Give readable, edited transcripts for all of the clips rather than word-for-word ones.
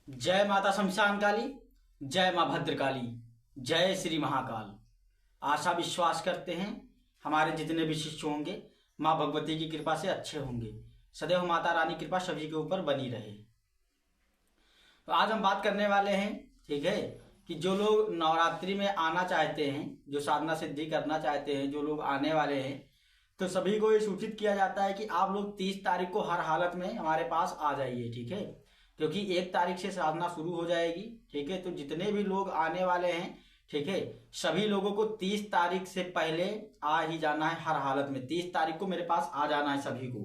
जय माता शमशान काली, जय माँ भद्रकाली, जय श्री महाकाल। आशा विश्वास करते हैं हमारे जितने भी शिष्य होंगे माँ भगवती की कृपा से अच्छे होंगे। सदैव माता रानी कृपा सभी के ऊपर बनी रहे। तो आज हम बात करने वाले हैं, ठीक है, कि जो लोग नवरात्रि में आना चाहते हैं, जो साधना सिद्धि करना चाहते हैं, जो लोग आने वाले हैं, तो सभी को ये सूचित किया जाता है कि आप लोग 30 तारीख को हर हालत में हमारे पास आ जाइए, ठीक है, क्योंकि 1 तारीख से साधना शुरू हो जाएगी, ठीक है। तो जितने भी लोग आने वाले हैं, ठीक है, सभी लोगों को 30 तारीख से पहले आ ही जाना है। हर हालत में 30 तारीख को मेरे पास आ जाना है सभी को,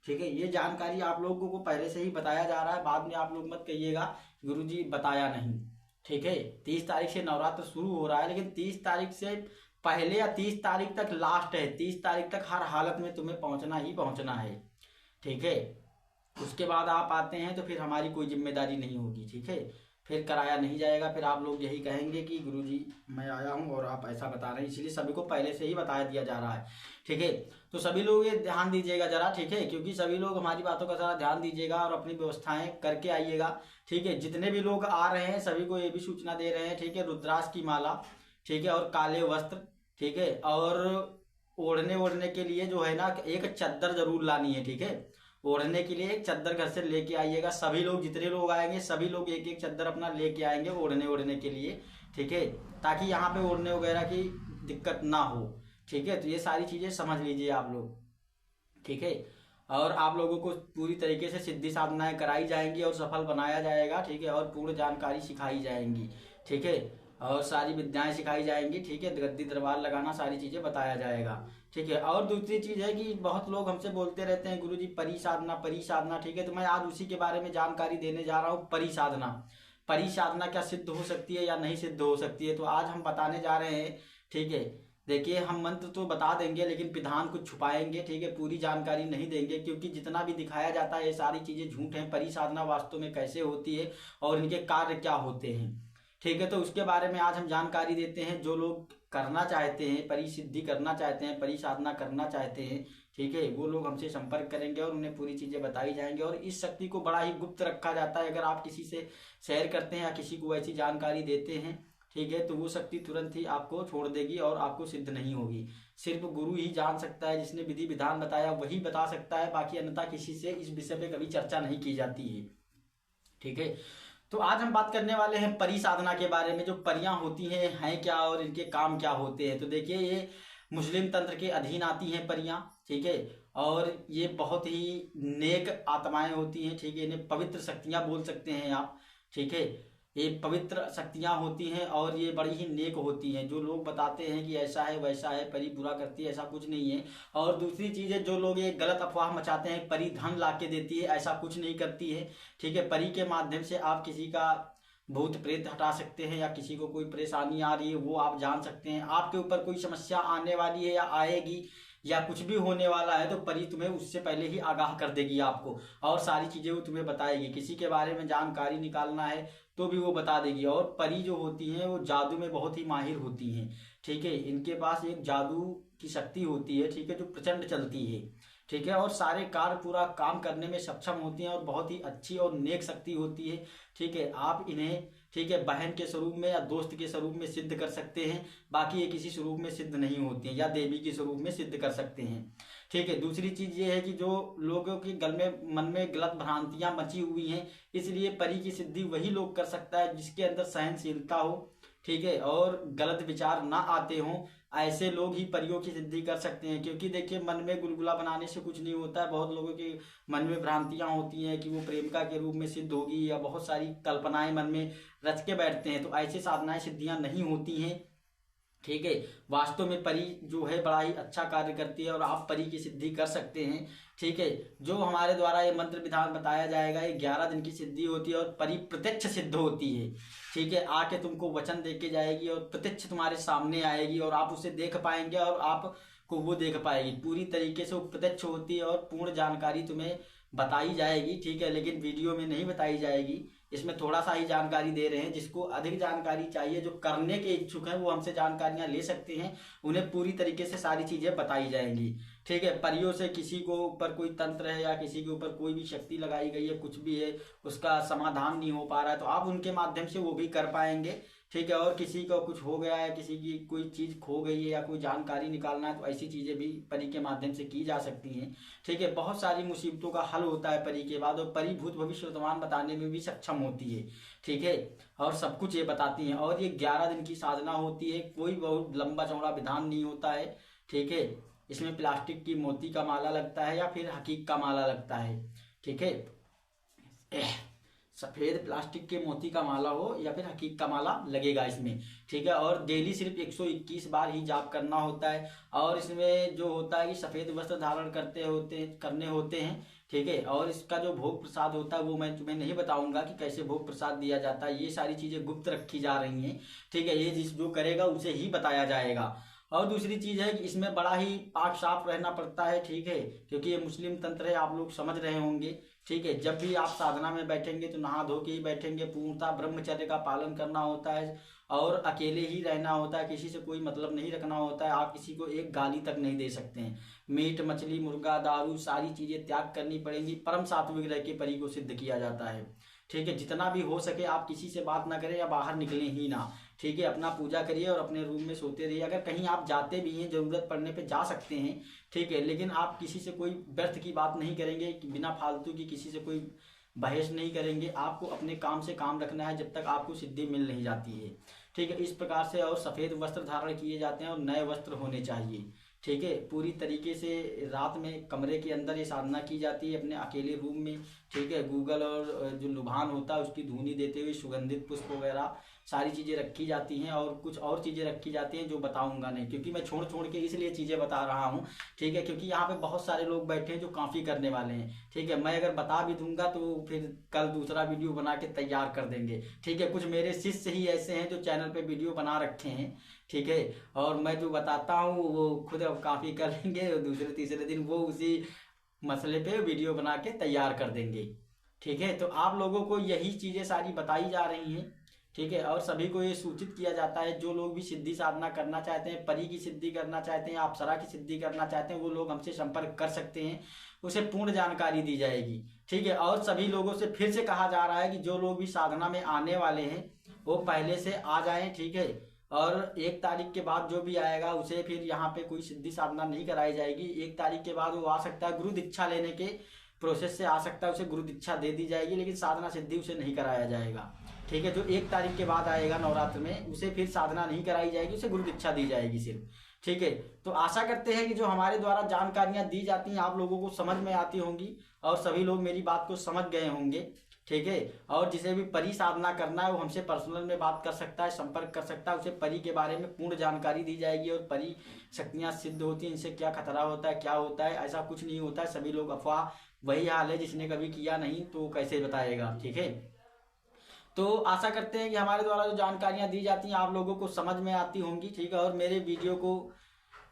ठीक है। ये जानकारी आप लोगों को पहले से ही बताया जा रहा है, बाद में आप लोग मत कहिएगा गुरुजी बताया नहीं, ठीक है। 30 तारीख से नवरात्र शुरू हो रहा है, लेकिन 30 तारीख से पहले या 30 तारीख तक लास्ट है। 30 तारीख तक हर हालत में तुम्हें पहुंचना ही पहुंचना है, ठीक है। उसके बाद आप आते हैं तो फिर हमारी कोई जिम्मेदारी नहीं होगी, ठीक है। फिर कराया नहीं जाएगा, फिर आप लोग यही कहेंगे कि गुरुजी मैं आया हूँ और आप ऐसा बता रहे हैं, इसलिए सभी को पहले से ही बताया दिया जा रहा है, ठीक है। तो सभी लोग ये ध्यान दीजिएगा जरा, ठीक है, क्योंकि सभी लोग हमारी बातों का जरा ध्यान दीजिएगा और अपनी व्यवस्थाएं करके आइएगा, ठीक है। जितने भी लोग आ रहे हैं सभी को ये भी सूचना दे रहे हैं, ठीक है, रुद्राक्ष की माला, ठीक है, और काले वस्त्र, ठीक है, और ओढ़ने के लिए जो है ना एक चद्दर जरूर लानी है, ठीक है। ओढ़ने के लिए एक चद्दर घर से लेके आइएगा। सभी लोग जितने लोग आएंगे सभी लोग एक एक चद्दर अपना लेके आएंगे ओढ़ने के लिए, ठीक है, ताकि यहाँ पे ओढ़ने वगैरह की दिक्कत ना हो, ठीक है। तो ये सारी चीजें समझ लीजिए आप लोग, ठीक है। और आप लोगों को पूरी तरीके से सिद्धि साधनाएं कराई जाएंगी और सफल बनाया जाएगा, ठीक है, और पूर्ण जानकारी सिखाई जाएंगी, ठीक है, और सारी विद्याएं सिखाई जाएंगी, ठीक है। गद्दी दरबार लगाना सारी चीजें बताया जाएगा, ठीक है। और दूसरी चीज है कि बहुत लोग हमसे बोलते रहते हैं गुरुजी परी साधना, ठीक है। तो मैं आज उसी के बारे में जानकारी देने जा रहा हूँ। परी साधना क्या सिद्ध हो सकती है या नहीं सिद्ध हो सकती है, तो आज हम बताने जा रहे हैं, ठीक है। देखिए हम मंत्र तो बता देंगे लेकिन विधान कुछ छुपाएंगे, ठीक है, पूरी जानकारी नहीं देंगे, क्योंकि जितना भी दिखाया जाता है ये सारी चीजें झूठ है। परी साधना वास्तव में कैसे होती है और इनके कार्य क्या होते हैं, ठीक है। तो उसके बारे में आज हम जानकारी देते हैं। जो लोग करना चाहते हैं, परी सिद्धि करना चाहते हैं, परी साधना करना चाहते हैं, ठीक है, वो लोग हमसे संपर्क करेंगे और उन्हें पूरी चीजें बताई जाएंगे। और इस शक्ति को बड़ा ही गुप्त रखा जाता है। अगर आप किसी से शेयर करते हैं या किसी को ऐसी जानकारी देते हैं, ठीक है, तो वो शक्ति तुरंत ही आपको छोड़ देगी और आपको सिद्ध नहीं होगी। सिर्फ गुरु ही जान सकता है, जिसने विधि विधान बताया वही बता सकता है, बाकी अन्यथा किसी से इस विषय पे कभी चर्चा नहीं की जाती है, ठीक है। तो आज हम बात करने वाले हैं परी साधना के बारे में। जो परियां होती हैं क्या और इनके काम क्या होते हैं। तो देखिए ये मुस्लिम तंत्र के अधीन आती हैं परियां, ठीक है, और ये बहुत ही नेक आत्माएं होती हैं, ठीक है। इन्हें पवित्र शक्तियां बोल सकते हैं आप, ठीक है। ये पवित्र शक्तियां होती हैं और ये बड़ी ही नेक होती हैं। जो लोग बताते हैं कि ऐसा है वैसा है, परी बुरा करती है, ऐसा कुछ नहीं है। और दूसरी चीज है, जो लोग ये गलत अफवाह मचाते हैं परी धन ला के देती है, ऐसा कुछ नहीं करती है, ठीक है। परी के माध्यम से आप किसी का भूत प्रेत हटा सकते हैं या किसी को कोई परेशानी आ रही है वो आप जान सकते हैं। आपके ऊपर कोई समस्या आने वाली है या आएगी या कुछ भी होने वाला है तो परी तुम्हें उससे पहले ही आगाह कर देगी आपको, और सारी चीजें वो तुम्हें बताएगी। किसी के बारे में जानकारी निकालना है तो भी वो बता देगी। और परी जो होती हैं वो जादू में बहुत ही माहिर होती हैं, ठीक है। इनके पास एक जादू की शक्ति होती है, ठीक है, जो प्रचंड चलती है, ठीक है, और सारे कार्य पूरा काम करने में सक्षम होती हैं और बहुत ही अच्छी और नेक शक्ति होती है, ठीक है। आप इन्हें, ठीक है, बहन के स्वरूप में या दोस्त के स्वरूप में सिद्ध कर सकते हैं, बाकी ये किसी स्वरूप में सिद्ध नहीं होती है, या देवी के स्वरूप में सिद्ध कर सकते हैं, ठीक है। दूसरी चीज ये है कि जो लोगों के मन में गलत भ्रांतियां मची हुई हैं, इसलिए परी की सिद्धि वही लोग कर सकता है जिसके अंदर सहनशीलता हो, ठीक है, और गलत विचार ना आते हों। ऐसे लोग ही परियों की सिद्धि कर सकते हैं, क्योंकि देखिए मन में गुलगुला बनाने से कुछ नहीं होता है। बहुत लोगों के मन में भ्रांतियां होती हैं कि वो प्रेमिका के रूप में सिद्ध होगी, या बहुत सारी कल्पनाएं मन में रच के बैठते हैं, तो ऐसी साधनाएं सिद्धियां नहीं होती हैं, ठीक है। वास्तव में परी जो है बड़ा ही अच्छा कार्य करती है और आप परी की सिद्धि कर सकते हैं, ठीक है। जो हमारे द्वारा ये मंत्र विधान बताया जाएगा ये 11 दिन की सिद्धि होती है और परी प्रत्यक्ष सिद्ध होती है, ठीक है। आके तुमको वचन दे के जाएगी और प्रत्यक्ष तुम्हारे सामने आएगी और आप उसे देख पाएंगे और आपको वो देख पाएगी। पूरी तरीके से वो प्रत्यक्ष होती है और पूर्ण जानकारी तुम्हें बताई जाएगी, ठीक है, लेकिन वीडियो में नहीं बताई जाएगी। इसमें थोड़ा सा ही जानकारी दे रहे हैं। जिसको अधिक जानकारी चाहिए, जो करने के इच्छुक हैं, वो हमसे जानकारियां ले सकते हैं, उन्हें पूरी तरीके से सारी चीजें बताई जाएंगी, ठीक है, परियों से किसी को ऊपर कोई तंत्र है या किसी के ऊपर कोई भी शक्ति लगाई गई है, कुछ भी है, उसका समाधान नहीं हो पा रहा है, तो आप उनके माध्यम से वो भी कर पाएंगे। ठीक है, और किसी का कुछ हो गया है, किसी की कोई चीज़ खो गई है या कोई जानकारी निकालना है, तो ऐसी चीज़ें भी परी के माध्यम से की जा सकती हैं। ठीक है, बहुत सारी मुसीबतों का हल होता है परी के बाद, और परी भूत भविष्य वर्तमान बताने में भी सक्षम होती है। ठीक है, और सब कुछ ये बताती हैं, और ये 11 दिन की साधना होती है, कोई बहुत लंबा चौड़ा विधान नहीं होता है। ठीक है, इसमें प्लास्टिक की मोती का माला लगता है या फिर हकीक का माला लगता है। ठीक है, सफेद प्लास्टिक के मोती का माला हो या फिर हकीक का माला लगेगा इसमें। ठीक है, और डेली सिर्फ 121 बार ही जाप करना होता है, और इसमें जो होता है कि सफेद वस्त्र धारण करने होते हैं। ठीक है, और इसका जो भोग प्रसाद होता है वो मैं तुम्हें नहीं बताऊंगा कि कैसे भोग प्रसाद दिया जाता है, ये सारी चीजें गुप्त रखी जा रही हैं। ठीक है, ये जो करेगा उसे ही बताया जाएगा। और दूसरी चीज है कि इसमें बड़ा ही पाक साफ रहना पड़ता है। ठीक है, क्योंकि ये मुस्लिम तंत्र है, आप लोग समझ रहे होंगे। ठीक है, जब भी आप साधना में बैठेंगे तो नहा धो के ही बैठेंगे, पूर्णतः ब्रह्मचर्य का पालन करना होता है, और अकेले ही रहना होता है, किसी से कोई मतलब नहीं रखना होता है। आप किसी को एक गाली तक नहीं दे सकते हैं। मीट मछली मुर्गा दारू सारी चीजें त्याग करनी पड़ेंगी, परम सात्विक रह के परी को सिद्ध किया जाता है। ठीक है, जितना भी हो सके आप किसी से बात ना करें या बाहर निकलें ही ना। ठीक है, अपना पूजा करिए और अपने रूम में सोते रहिए। अगर कहीं आप जाते भी हैं, जरूरत पड़ने पे जा सकते हैं। ठीक है, लेकिन आप किसी से कोई व्यर्थ की बात नहीं करेंगे, कि बिना फालतू की किसी से कोई बहस नहीं करेंगे। आपको अपने काम से काम रखना है जब तक आपको सिद्धि मिल नहीं जाती है। ठीक है, इस प्रकार से। और सफ़ेद वस्त्र धारण किए जाते हैं और नए वस्त्र होने चाहिए। ठीक है, पूरी तरीके से रात में कमरे के अंदर ये साधना की जाती है, अपने अकेले रूम में। ठीक है, गूगल और जो लुभान होता है उसकी धुनी देते हुए सुगंधित पुष्प वगैरह सारी चीज़ें रखी जाती हैं, और कुछ और चीज़ें रखी जाती हैं जो बताऊंगा नहीं, क्योंकि मैं छोड़ छोड़ के इसलिए चीज़ें बता रहा हूँ। ठीक है, क्योंकि यहाँ पे बहुत सारे लोग बैठे हैं जो काफ़ी करने वाले हैं। ठीक है, मैं अगर बता भी दूंगा तो फिर कल दूसरा वीडियो बना के तैयार कर देंगे। ठीक है, कुछ मेरे शिष्य ही ऐसे हैं जो चैनल पे वीडियो बना रखे हैं। ठीक है, और मैं जो बताता हूँ वो खुद अब काफ़ी कर लेंगे, और दूसरे तीसरे दिन वो उसी मसले पे वीडियो बना के तैयार कर देंगे। ठीक है, तो आप लोगों को यही चीज़ें सारी बताई जा रही हैं। ठीक है, और सभी को ये सूचित किया जाता है, जो लोग भी सिद्धि साधना करना चाहते हैं, परी की सिद्धि करना चाहते हैं, अप्सरा की सिद्धि करना चाहते हैं, वो लोग हमसे संपर्क कर सकते हैं, उसे पूर्ण जानकारी दी जाएगी। ठीक है, और सभी लोगों से फिर से कहा जा रहा है कि जो लोग भी साधना में आने वाले हैं वो पहले से आ जाएं। ठीक है, और 1 तारीख के बाद जो भी आएगा उसे फिर यहाँ पे कोई सिद्धि साधना नहीं कराई जाएगी। 1 तारीख के बाद वो आ सकता है, गुरु दीक्षा लेने के प्रोसेस से आ सकता है, उसे गुरु दीक्षा दे दी जाएगी, लेकिन साधना सिद्धि उसे नहीं कराया जाएगा। ठीक है, जो 1 तारीख के बाद आएगा नवरात्र में उसे फिर साधना नहीं कराई जाएगी, उसे गुरु दीक्षा दी जाएगी सिर्फ। ठीक है, तो आशा करते हैं कि जो हमारे द्वारा जानकारियां दी जाती हैं आप लोगों को समझ में आती होंगी, और सभी लोग मेरी बात को समझ गए होंगे। ठीक है, और जिसे भी परी साधना करना है वो हमसे पर्सनल में बात कर सकता है, संपर्क कर सकता है, उसे परी के बारे में पूर्ण जानकारी दी जाएगी, और परी शक्तियाँ सिद्ध होती हैं, इनसे क्या खतरा होता है, क्या होता है। ऐसा कुछ नहीं होता है, सभी लोग अफवाह। वही हाल है, जिसने कभी किया नहीं तो कैसे बताएगा। ठीक है, तो आशा करते हैं कि हमारे द्वारा जो जानकारियां दी जाती हैं आप लोगों को समझ में आती होंगी। ठीक है, और मेरे वीडियो को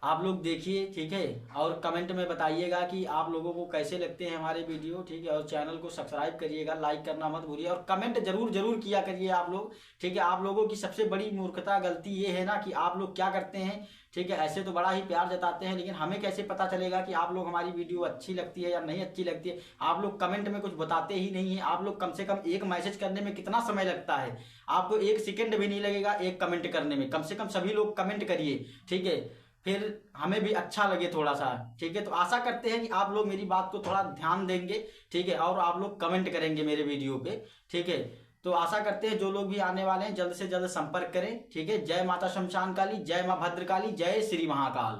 आप लोग देखिए। ठीक है, और कमेंट में बताइएगा कि आप लोगों को कैसे लगते हैं हमारे वीडियो। ठीक है, और चैनल को सब्सक्राइब करिएगा, लाइक करना मत भूलिए, और कमेंट जरूर जरूर किया करिए आप लोग। ठीक है, आप लोगों की सबसे बड़ी मूर्खता गलती ये है ना कि आप लोग क्या करते हैं। ठीक है, ऐसे तो बड़ा ही प्यार जताते हैं, लेकिन हमें कैसे पता चलेगा कि आप लोग हमारी वीडियो अच्छी लगती है या नहीं अच्छी लगती है। आप लोग कमेंट में कुछ बताते ही नहीं है। आप लोग कम से कम एक मैसेज करने में कितना समय लगता है, आपको 1 सेकंड भी नहीं लगेगा एक कमेंट करने में। कम से कम सभी लोग कमेंट करिए। ठीक है, फिर हमें भी अच्छा लगे थोड़ा सा। ठीक है, तो आशा करते हैं कि आप लोग मेरी बात को थोड़ा ध्यान देंगे। ठीक है, और आप लोग कमेंट करेंगे मेरे वीडियो पे। ठीक है, तो आशा करते हैं जो लोग भी आने वाले हैं जल्द से जल्द संपर्क करें। ठीक है, जय माता शमशान काली, जय मां भद्रकाली, जय श्री महाकाल।